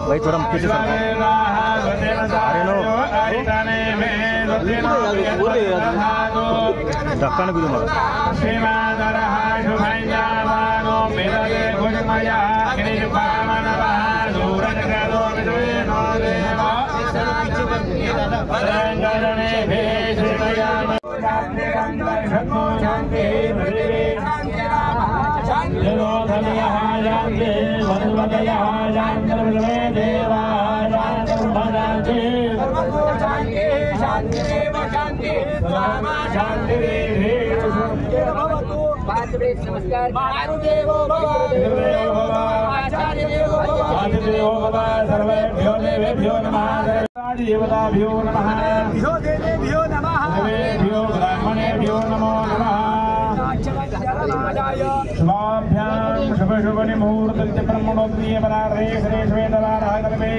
भाई थोड़ा पीछे धक्का भी दूंगा नमस्कार सर्वेभ्यो देवेभ्यो नमः देवताभ्यो नमः देवेभ्यो नमः देवेभ्यो ब्राह्मणेभ्यो नमो नमः शुभाभ्यां शुभ शुभ मुहूर्तस्य ब्रह्मणोत्रीय परार्धे श्री श्वेतवारागमे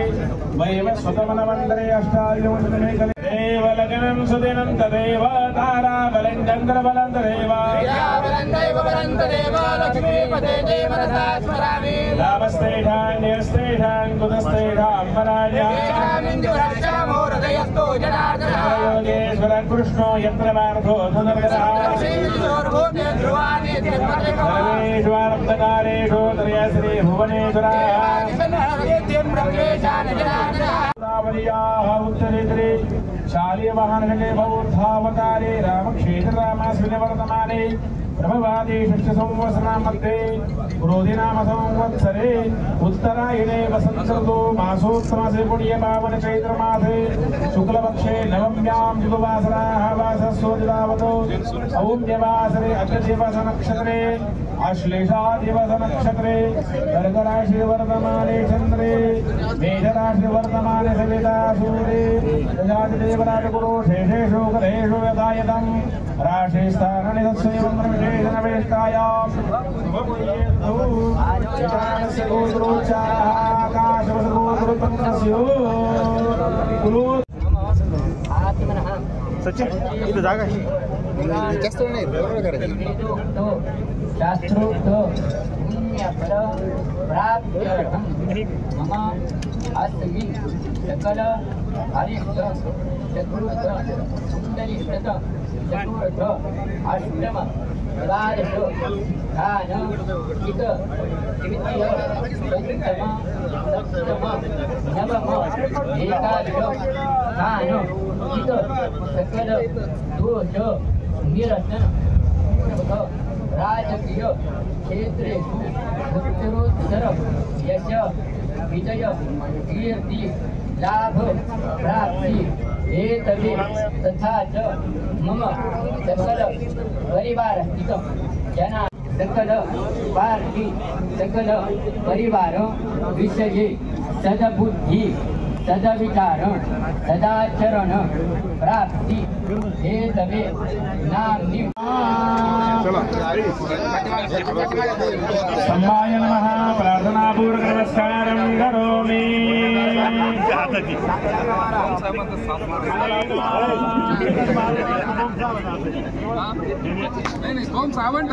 वैवस्वतमनवन्तरे अष्टायुजमे कले देवलगनं सुदिनं तदेव ताराबलं चन्द्रबलं तदेव बलं तदेव लक्ष्मीपते देवरसा स्मरामि लाभस्तेषां निरस्तेषां कुतस्तेषां पराजयामिन्दुरक्षामो हृदयस्थो जनार्दनः योगेश्वर कृष्णो यत्र पार्थो धनुर्धरः सर्वेष्वारब्धकालेषु त्रयश्री भुवनेश्वराः उत्तरेतरे शालीय वाहनके बौद्धावतारे रामक्षेत्र रामास्मिन् वर्तमाने प्रभवादि षष्ठ संवत्सरामध्ये क्रोधिनाम संवत्सरे उत्तरायणे वसन्तऋतौ मासोत्तमसे पुण्यपावन चैत्रमासे शुक्लपक्षे नवम्यां युगवासराः वासस्योदितावतो औम्यवासरे अग्रदिवसनक्षत्रे आश्लेषादिवसनक्षत्रे कर्कराशिवर्तमाने चन्द्रे मेषराशिवर्तमाने सवितासूरे प्रजातिदेवराजगुरो शेषेषु गधेषु यथायतं राशिस्थाननि तत्सैवं सचिन इथं जागा जास्त नाही बरोबर करायचं शास्त्रोक्त पुण्यफल प्राप्त्यर्थं मम अस्मिन् सकल अरिष्ट चतुर्थ सुन्दरिष्ट चतुर्थ अष्टम द्वादश स्थान इक तृतीय पंचम सप्तम नवम एकादश स्थान इक सकल दोष निरसन राजकीय क्षेत्रेषु उत्तरोत्तर यश विजय कीर्ति लाभ प्राप्ति एतदे तथा च मम सकल परिवारस्थित जना सकल पार्टी सकल परिवार विषये सद्बुद्धि सद्विचार सदाचरण प्राप्ति एतदे नाम्नि सम्माय नमः प्रार्थनापूर्वक नमस्कारं करोमि कौन सावन